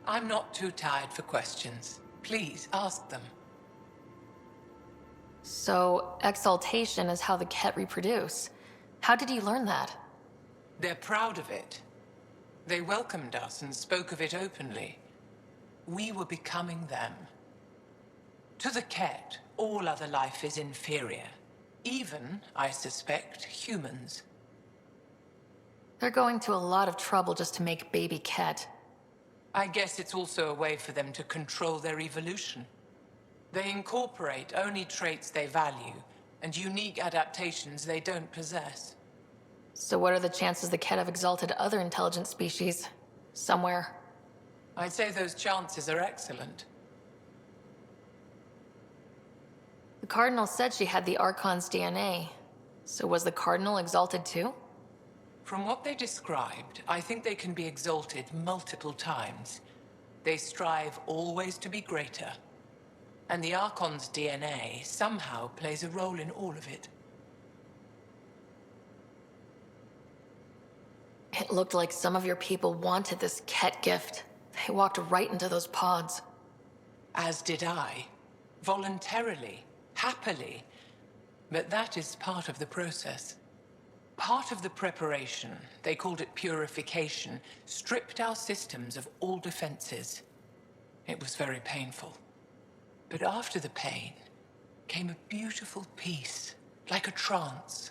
I'm not too tired for questions. Please, ask them. So, exaltation is how the Ket reproduce. How did you learn that? They're proud of it. They welcomed us and spoke of it openly. We were becoming them. To the Ket, all other life is inferior. Even, I suspect, humans. They're going to a lot of trouble just to make baby Ket. I guess it's also a way for them to control their evolution. They incorporate only traits they value, and unique adaptations they don't possess. So what are the chances the Ket have exalted other intelligent species? Somewhere. I'd say those chances are excellent. The Cardinal said she had the Archon's DNA. So was the Cardinal exalted too? From what they described, I think they can be exalted multiple times. They strive always to be greater. And the Archon's DNA somehow plays a role in all of it. It looked like some of your people wanted this Ket gift. They walked right into those pods. As did I. Voluntarily. Happily. But that is part of the process. Part of the preparation, they called it purification, stripped our systems of all defenses. It was very painful. But after the pain came a beautiful peace, like a trance,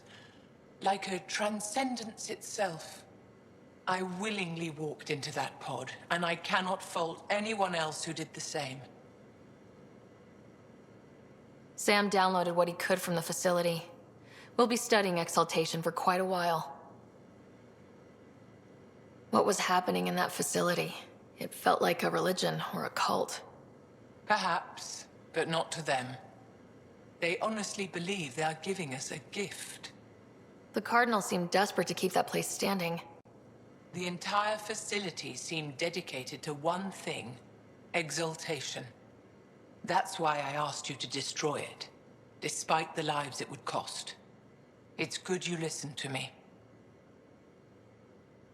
like a transcendence itself. I willingly walked into that pod, and I cannot fault anyone else who did the same. Sam downloaded what he could from the facility. We'll be studying exaltation for quite a while. What was happening in that facility? It felt like a religion or a cult. Perhaps, but not to them. They honestly believe they are giving us a gift. The Cardinal seemed desperate to keep that place standing. The entire facility seemed dedicated to one thing: exaltation. That's why I asked you to destroy it, despite the lives it would cost. It's good you listened to me.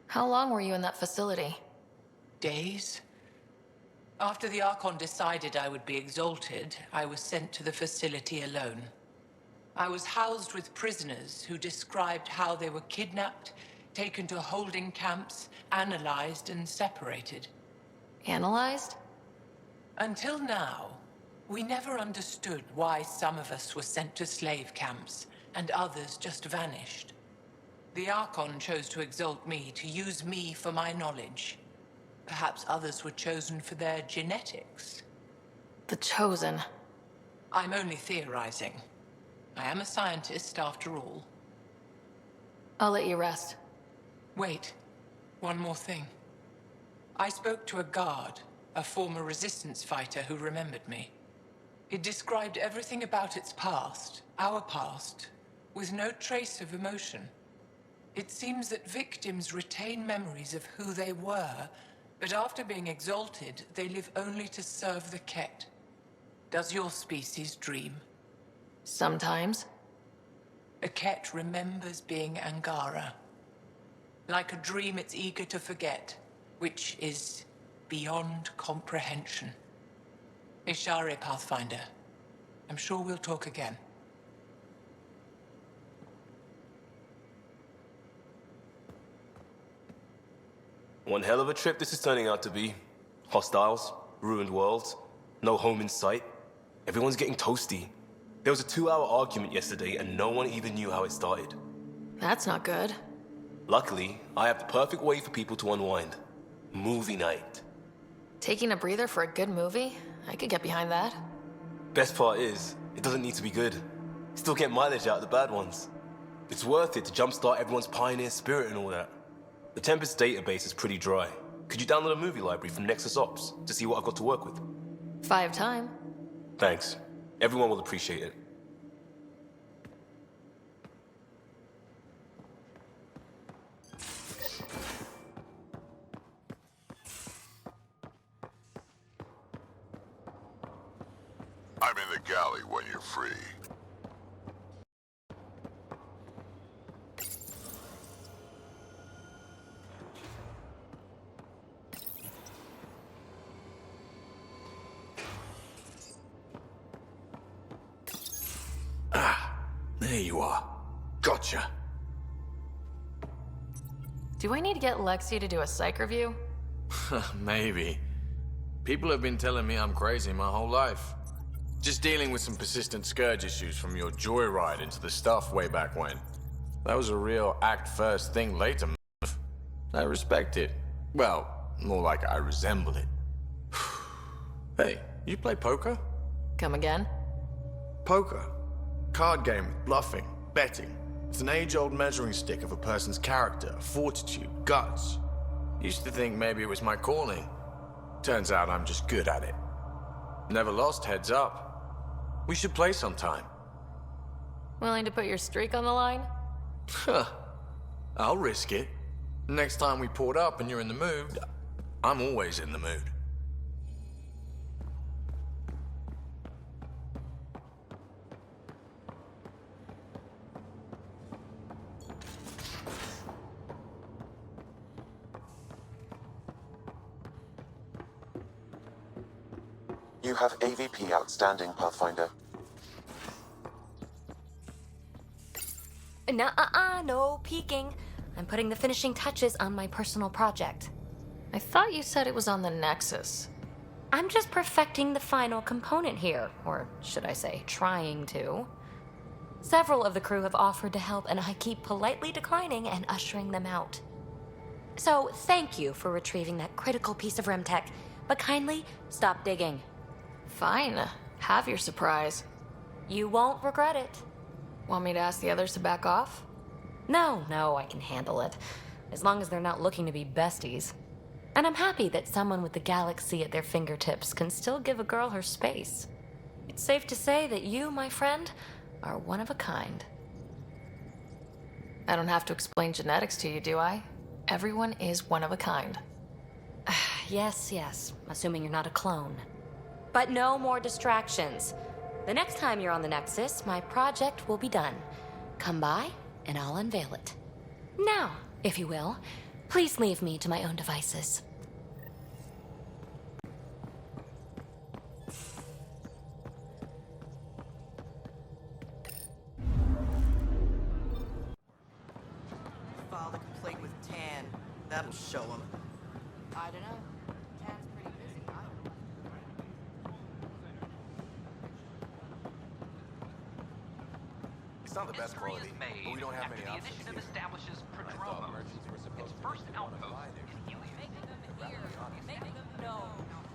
How long were you in that facility? Days? After the Archon decided I would be exalted, I was sent to the facility alone. I was housed with prisoners who described how they were kidnapped, taken to holding camps, analyzed and separated. Analyzed? Until now, we never understood why some of us were sent to slave camps and others just vanished. The Archon chose to exalt me, to use me for my knowledge. Perhaps others were chosen for their genetics. The Chosen. I'm only theorizing. I am a scientist, after all. I'll let you rest. Wait, one more thing. I spoke to a guard, a former resistance fighter who remembered me. It described everything about its past, our past, with no trace of emotion. It seems that victims retain memories of who they were, but after being exalted, they live only to serve the Ket. Does your species dream? Sometimes. A Ket remembers being Angara. Like a dream it's eager to forget, which is beyond comprehension. Ishare, Pathfinder. I'm sure we'll talk again. One hell of a trip this is turning out to be. Hostiles, ruined worlds, no home in sight. Everyone's getting toasty. There was a 2-hour argument yesterday and no one even knew how it started. That's not good. Luckily, I have the perfect way for people to unwind. Movie night. Taking a breather for a good movie? I could get behind that. Best part is, it doesn't need to be good. Still get mileage out of the bad ones. It's worth it to jumpstart everyone's pioneer spirit and all that. The Tempest database is pretty dry. Could you download a movie library from Nexus Ops to see what I've got to work with? 5 time. Thanks. Everyone will appreciate it. I'm in the galley when you're free. There you are. Gotcha. Do I need to get Lexi to do a psych review? Maybe. People have been telling me I'm crazy my whole life. Just dealing with some persistent scourge issues from your joyride into the stuff way back when. That was a real act first, think later move. I respect it. Well, more like I resemble it. Hey, you play poker? Come again? Poker. Card game with bluffing, betting. It's an age-old measuring stick of a person's character, fortitude, guts. Used to think maybe it was my calling. Turns out I'm just good at it. Never lost heads up. We should play sometime. Willing to put your streak on the line? Huh. I'll risk it. Next time we port up and you're in the mood, I'm always in the mood. You have AVP outstanding, Pathfinder. Nuh-uh, no peeking. I'm putting the finishing touches on my personal project. I thought you said it was on the Nexus. I'm just perfecting the final component here, or should I say, trying to. Several of the crew have offered to help, and I keep politely declining and ushering them out. So, thank you for retrieving that critical piece of Remtech, but kindly stop digging. Fine. Have your surprise. You won't regret it. Want me to ask the others to back off? No, I can handle it. As long as they're not looking to be besties. And I'm happy that someone with the galaxy at their fingertips can still give a girl her space. It's safe to say that you, my friend, are one of a kind. I don't have to explain genetics to you, do I? Everyone is one of a kind. Yes, assuming you're not a clone. But no more distractions. The next time you're on the Nexus, my project will be done. Come by, and I'll unveil it. Now, if you will, please leave me to my own devices. File the complaint with Tan. That'll show him. I don't know. Tan's pretty busy, huh? It's not the best quality, but we don't have many options The initiative here. establishes Prodromo. Its first outpost is Helios. Make them know.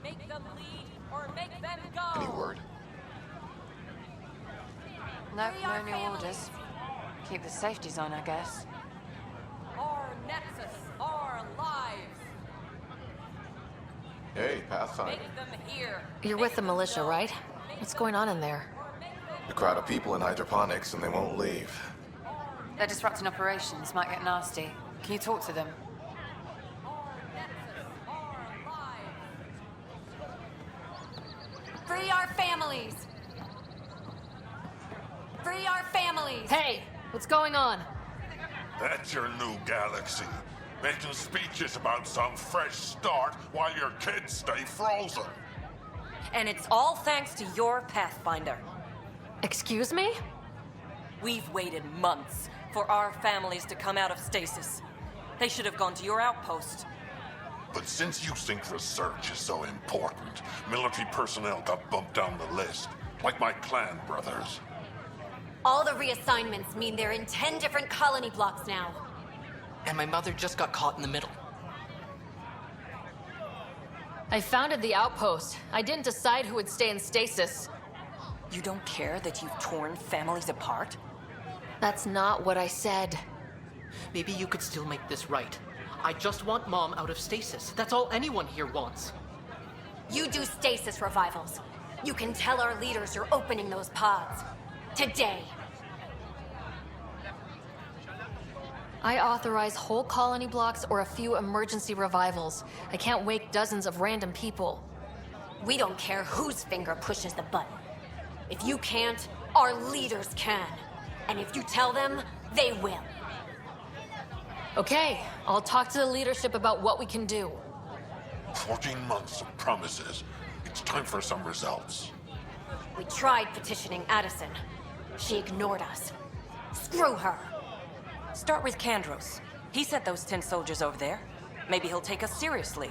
Make them lead, or make them go. Any word? Nope, no new orders. Keep the safeties on, I guess. Our Nexus, our lives. Hey, Pathfinder. Make them hear. You're with the militia, right? What's going on in there? A crowd of people in hydroponics and they won't leave. They're disrupting operations, might get nasty. Can you talk to them? Free our families. Free our families. Hey, what's going on? That's your new galaxy. Making speeches about some fresh start while your kids stay frozen. And it's all thanks to your Pathfinder. Excuse me? We've waited months for our families to come out of stasis. They should have gone to your outpost. But since you think research is so important, military personnel got bumped down the list, like my clan brothers. All the reassignments mean they're in 10 different colony blocks now. And my mother just got caught in the middle. I founded the outpost. I didn't decide who would stay in stasis. You don't care that you've torn families apart? That's not what I said. Maybe you could still make this right. I just want Mom out of stasis. That's all anyone here wants. You do stasis revivals. You can tell our leaders you're opening those pods. Today. I authorize whole colony blocks or a few emergency revivals. I can't wake dozens of random people. We don't care whose finger pushes the button. If you can't, our leaders can. And if you tell them, they will. Okay, I'll talk to the leadership about what we can do. 14 months of promises. It's time for some results. We tried petitioning Addison. She ignored us. Screw her. Start with Kandros. He sent those 10 soldiers over there. Maybe he'll take us seriously.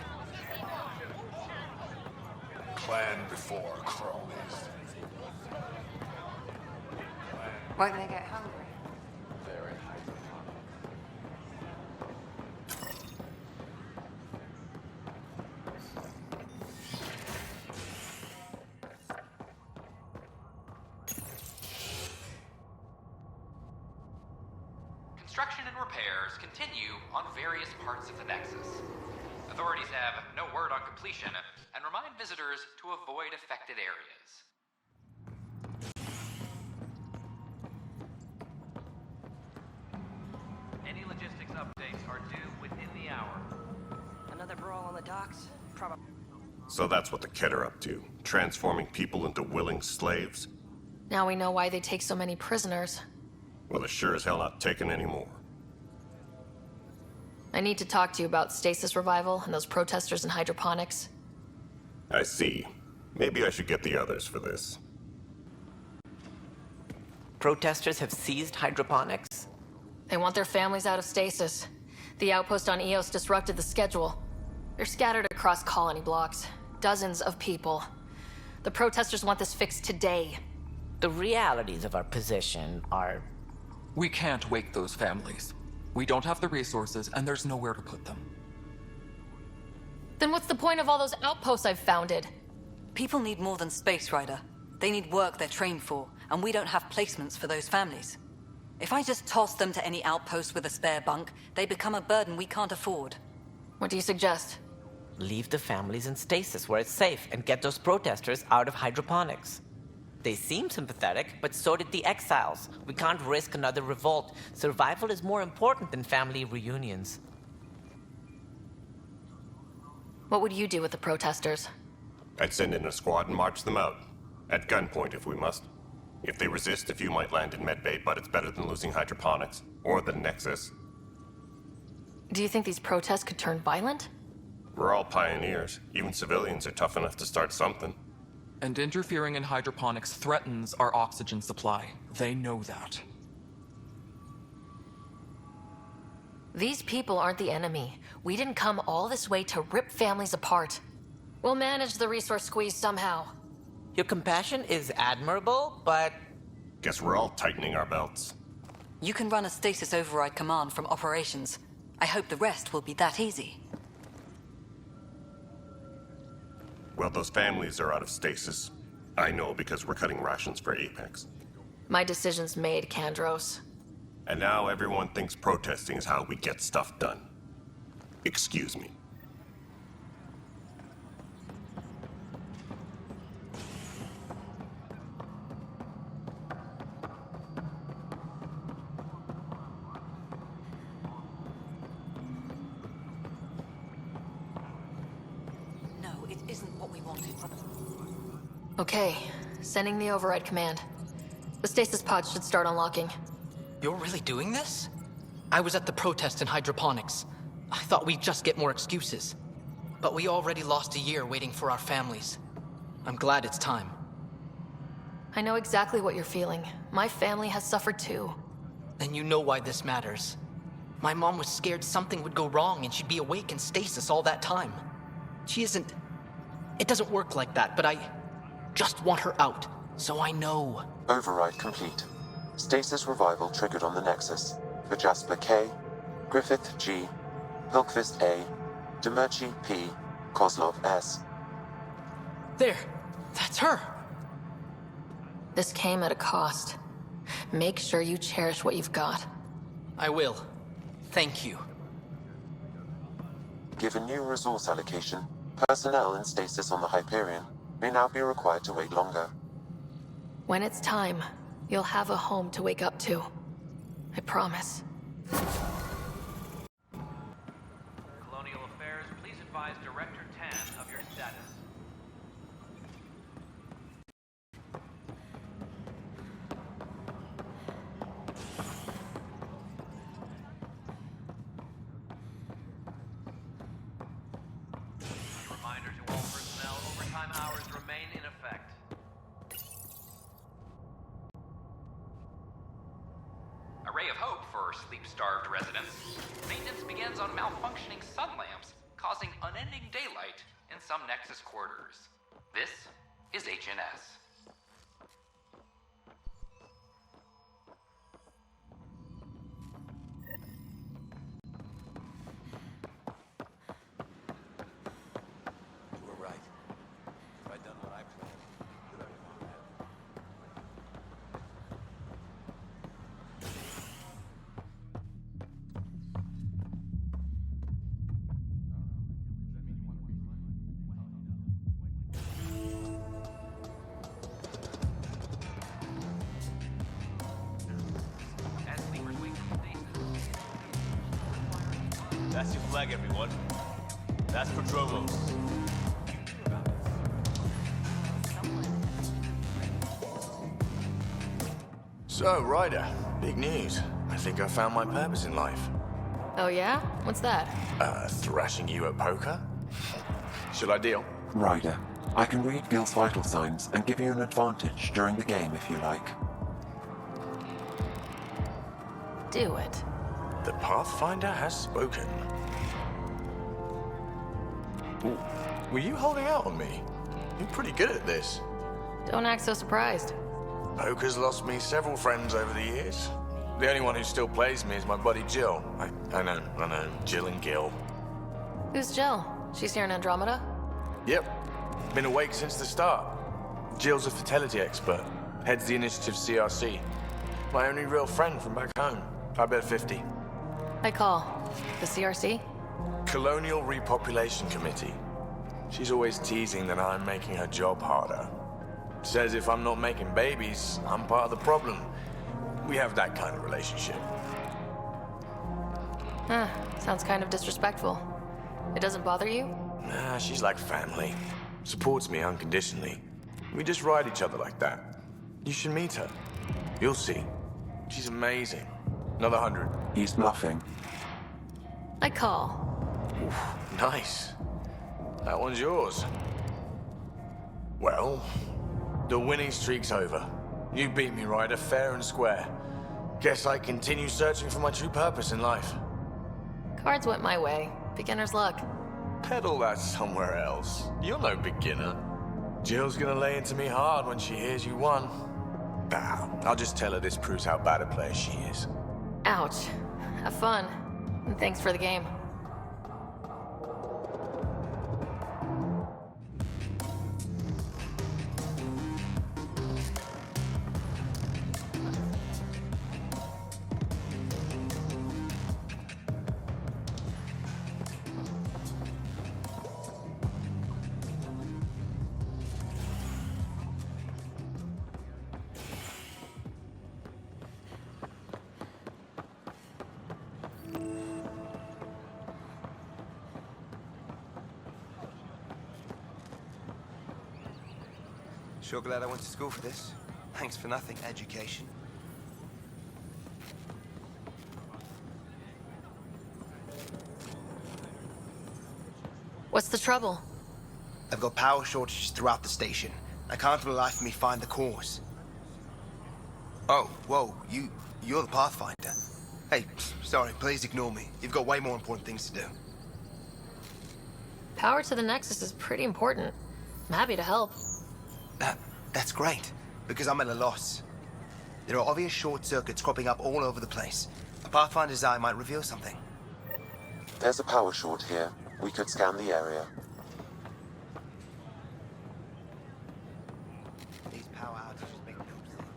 Clan before cronies. Won't they get hungry? Construction and repairs continue on various parts of the Nexus. Authorities have no word on completion and remind visitors to avoid affected areas. Any logistics updates are due within the hour. Another brawl on the docks? Probably. So that's what the Kett are up to, transforming people into willing slaves? Now we know why they take so many prisoners. Well, they're sure as hell not taking any more. I need to talk to you about stasis revival and those protesters in hydroponics. I see. Maybe I should get the others for this. Protesters have seized hydroponics? They want their families out of stasis. The outpost on Eos disrupted the schedule. They're scattered across colony blocks. Dozens of people. The protesters want this fixed today. The realities of our position are... We can't wake those families. We don't have the resources, and there's nowhere to put them. Then what's the point of all those outposts I've founded? People need more than space, Ryder. They need work they're trained for, and we don't have placements for those families. If I just toss them to any outpost with a spare bunk, they become a burden we can't afford. What do you suggest? Leave the families in stasis where it's safe and get those protesters out of hydroponics. They seem sympathetic, but so did the exiles. We can't risk another revolt. Survival is more important than family reunions. What would you do with the protesters? I'd send in a squad and march them out. At gunpoint if we must. If they resist, a few might land in medbay, but it's better than losing hydroponics. Or the Nexus. Do you think these protests could turn violent? We're all pioneers. Even civilians are tough enough to start something. And interfering in hydroponics threatens our oxygen supply. They know that. These people aren't the enemy. We didn't come all this way to rip families apart. We'll manage the resource squeeze somehow. Your compassion is admirable, but... Guess we're all tightening our belts. You can run a stasis override command from operations. I hope the rest will be that easy. Well, those families are out of stasis. I know because we're cutting rations for Apex. My decision's made, Kandros. And now everyone thinks protesting is how we get stuff done. Excuse me. No, it isn't what we wanted. Okay, sending the override command. The stasis pods should start unlocking. You're really doing this? I was at the protest in hydroponics. I thought we'd just get more excuses. But we already lost a year waiting for our families. I'm glad it's time. I know exactly what you're feeling. My family has suffered too. And you know why this matters. My mom was scared something would go wrong and she'd be awake in stasis all that time. She isn't... It doesn't work like that, but I just want her out, so I know. Override complete. Stasis revival triggered on the Nexus. For Jasper K, Griffith G, Hilkvist A, Demerchi P, Kozlov S. There, that's her. This came at a cost. Make sure you cherish what you've got. I will. Thank you. Given new resource allocation, personnel in stasis on the Hyperion may now be required to wait longer. When it's time, you'll have a home to wake up to. I promise. Colonial Affairs, please advise Director Tan of your status. Reminder to all personnel, overtime hours remain in effect. for sleep-starved residents. Maintenance begins on malfunctioning sun lamps, causing unending daylight in some Nexus quarters. This is HNS. You were right. If I'd done what I planned, could have gone bad. That's your flag, everyone. That's for Dromos. So, Ryder, big news. I think I found my purpose in life. Oh yeah? What's that? Thrashing you at poker? Should I deal? Ryder, I can read Gil's vital signs and give you an advantage during the game if you like. Do it. The Pathfinder has spoken. Ooh, were you holding out on me? You're pretty good at this. Don't act so surprised. Poker's lost me several friends over the years. The only one who still plays me is my buddy Jill. I know, Jill and Gil. Who's Jill? She's here in Andromeda? Yep, been awake since the start. Jill's a fertility expert, heads the initiative CRC. My only real friend from back home. I bet 50. I call. The CRC? Colonial Repopulation Committee. She's always teasing that I'm making her job harder. Says if I'm not making babies, I'm part of the problem. We have that kind of relationship. Huh, sounds kind of disrespectful. It doesn't bother you? Nah, she's like family. Supports me unconditionally. We just ride each other like that. You should meet her. You'll see. She's amazing. Another 100. He's bluffing. I call. Oof, nice. That one's yours. Well, the winning streak's over. You beat me, Ryder, fair and square. Guess I continue searching for my true purpose in life. Cards went my way. Beginner's luck. Peddle that somewhere else. You're no beginner. Jill's gonna lay into me hard when she hears you won. Bah, I'll just tell her this proves how bad a player she is. Ouch. Have fun. And thanks for the game. Sure glad I went to school for this. Thanks for nothing, education. What's the trouble? I've got power shortages throughout the station. I can't for the life of me find the cause. Oh, whoa, you're the Pathfinder. Hey, sorry, please ignore me. You've got way more important things to do. Power to the Nexus is pretty important. I'm happy to help. That's great, because I'm at a loss. There are obvious short circuits cropping up all over the place. A Pathfinder's eye might reveal something. There's a power short here. We could scan the area. These power outages make no sense.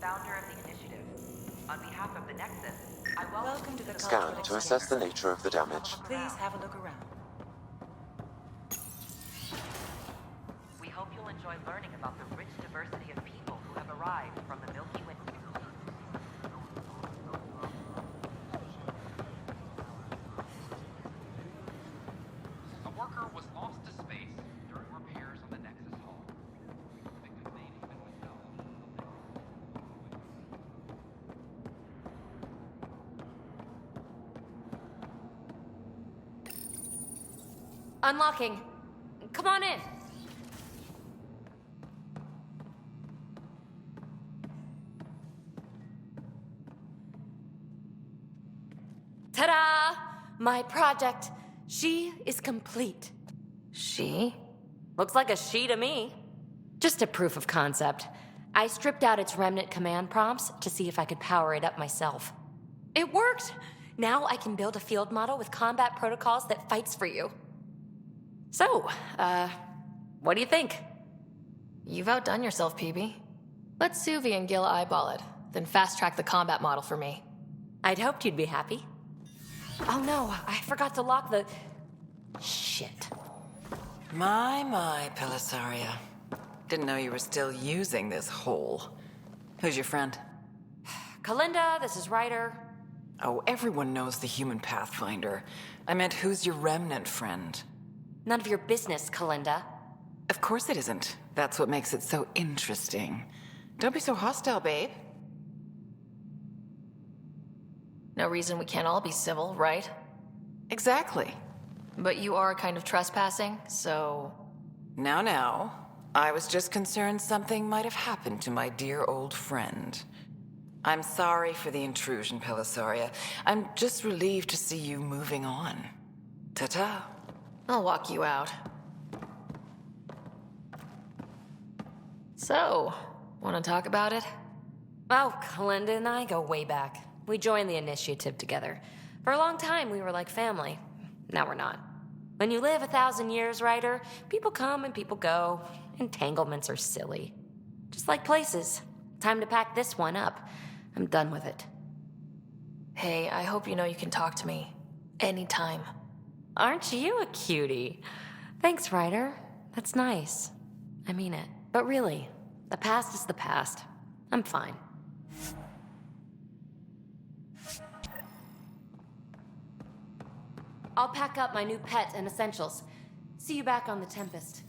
Founder of the initiative. On behalf of the Nexus, I welcome to the Scan to assess the nature of the damage. Please have a look around. We hope you'll enjoy learning about the rich diversity of people who have arrived from the Milky Way. Unlocking. Come on in. Ta-da! My project. She is complete. She? Looks like a she to me. Just a proof of concept. I stripped out its remnant command prompts to see if I could power it up myself. It worked! Now I can build a field model with combat protocols that fights for you. So, what do you think? You've outdone yourself, PB. Let Suvi and Gil eyeball it, then fast-track the combat model for me. I'd hoped you'd be happy. Oh no, I forgot to lock the... Shit. My, Pelisaria. Didn't know you were still using this hole. Who's your friend? Kalinda, this is Ryder. Oh, everyone knows the human Pathfinder. I meant, who's your remnant friend? None of your business, Kalinda. Of course it isn't. That's what makes it so interesting. Don't be so hostile, babe. No reason we can't all be civil, right? Exactly. But you are kind of trespassing, so... Now. I was just concerned something might have happened to my dear old friend. I'm sorry for the intrusion, Pelisaria. I'm just relieved to see you moving on. Ta-ta. I'll walk you out. So, want to talk about it? Oh, Kalinda and I go way back. We joined the initiative together. For a long time, we were like family. Now we're not. When you live 1,000 years, Ryder, people come and people go. Entanglements are silly. Just like places. Time to pack this one up. I'm done with it. Hey, I hope you know you can talk to me. Anytime. Aren't you a cutie? Thanks, Ryder. That's nice. I mean it. But really, the past is the past. I'm fine. I'll pack up my new pet and essentials. See you back on the Tempest.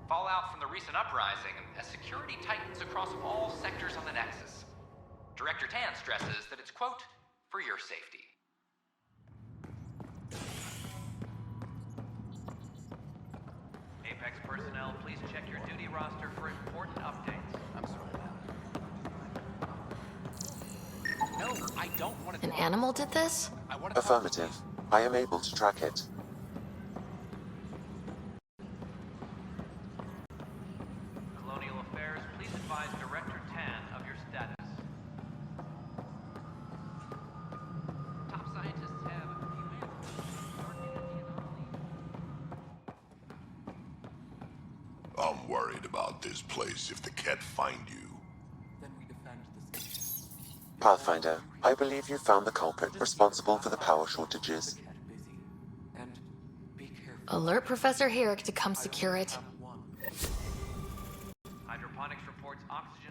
Fallout from the recent uprising as security tightens across all sectors on the Nexus. Director Tan stresses that it's, quote, for your safety. Apex personnel, please check your duty roster for important updates. I'm sorry, man. No, I don't want to... An animal did this? Affirmative. I am able to track it. Colonial Affairs, please advise Director Tan of your status. Top scientists have a few I'm worried about this place if the cat find you. Pathfinder, I believe you found the culprit responsible for the power shortages. Alert Professor Herrick to come secure it. Hydroponics reports oxygen